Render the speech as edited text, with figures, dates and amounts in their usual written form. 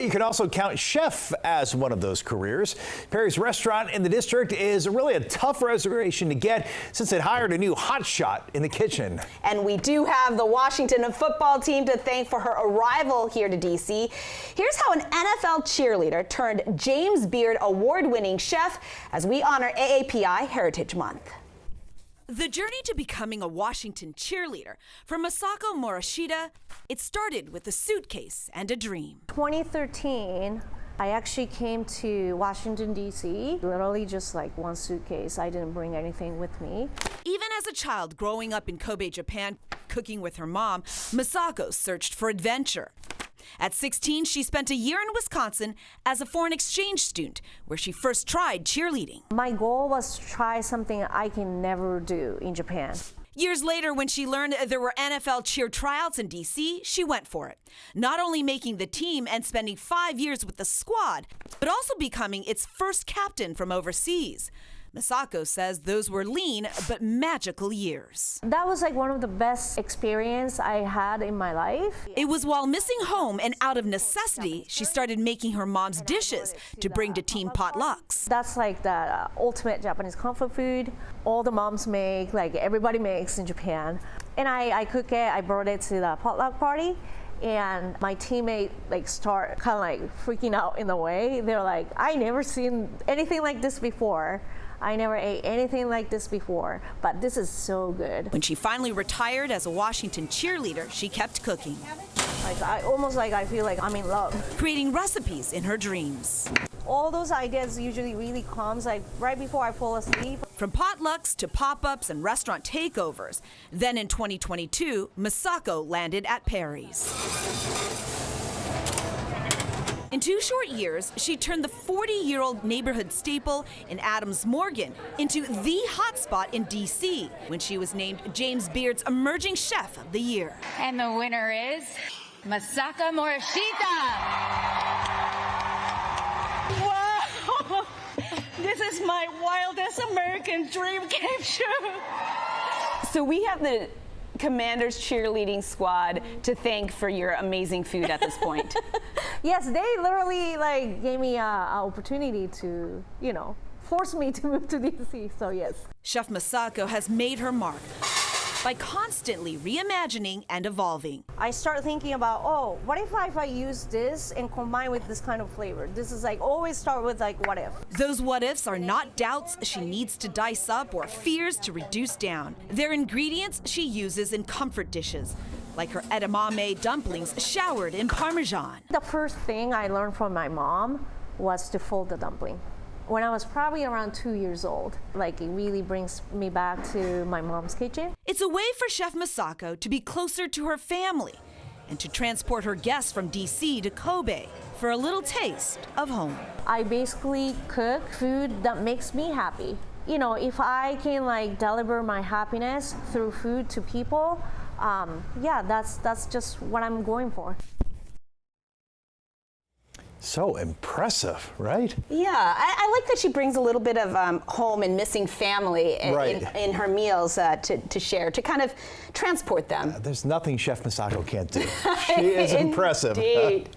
You can also count chef as one of those careers. Perry's restaurant in the district is really a tough reservation to get since it hired a new hotshot in the kitchen. And we do have the Washington football team to thank for her arrival here to D.C. Here's how an NFL cheerleader turned James Beard award-winning chef as we honor AAPI Heritage Month. The journey to becoming a Washington cheerleader for Masako Morishita, it started with a suitcase and a dream. 2013, I actually came to Washington, D.C., literally just like one suitcase. I didn't bring anything with me. Even as a child growing up in Kobe, Japan, cooking with her mom, Masako searched for adventure. At 16, she spent a year in Wisconsin as a foreign exchange student, where she first tried cheerleading. My goal was to try something I can never do in Japan. Years later, when she learned there were NFL cheer tryouts in D.C., she went for it. Not only making the team and spending 5 years with the squad, but also becoming its first captain from overseas. Masako says those were lean but magical years. That was like one of the best experiences I had in my life. It was while missing home and out of necessity, she started making her mom's dishes to bring to team potlucks. That's like the ultimate Japanese comfort food. All the moms make, like everybody makes in Japan. And I cook it, I brought it to the potluck party. And my teammate start kind of like freaking out in a way. They're like, I never seen anything like this before. I never ate anything like this before, but this is so good. When she finally retired as a Washington cheerleader, she kept cooking. I feel like I'm in love. Creating recipes in her dreams. All those ideas usually really comes like right before I fall asleep. From potlucks to pop-ups and restaurant takeovers. Then in 2022, Masako landed at Perry's. In 2 short years, she turned the 40-year-old neighborhood staple in Adams Morgan into the hotspot in D.C. when she was named James Beard's Emerging Chef of the Year. And the winner is Masako Morishita. Wow! This is my wildest American dream came true. So we have the Commander's cheerleading squad to thank for your amazing food at this point. Yes, they literally gave me an opportunity to, force me to move to DC, so yes. Chef Masako has made her mark by constantly reimagining and evolving. I start thinking about, what if I use this and combine with this kind of flavor? This is always start with what if. Those what ifs are not doubts she needs to dice up or fears to reduce down. They're ingredients she uses in comfort dishes, like her edamame dumplings showered in Parmesan. The first thing I learned from my mom was to fold the dumpling. When I was probably around 2 years old, it really brings me back to my mom's kitchen. It's a way for Chef Masako to be closer to her family and to transport her guests from DC to Kobe for a little taste of home. I basically cook food that makes me happy. If I can deliver my happiness through food to people, yeah, that's just what I'm going for. So impressive, right? Yeah, I like that she brings a little bit of home and missing family in her meals to share, to kind of transport them. There's nothing Chef Masako can't do. She is impressive. Indeed.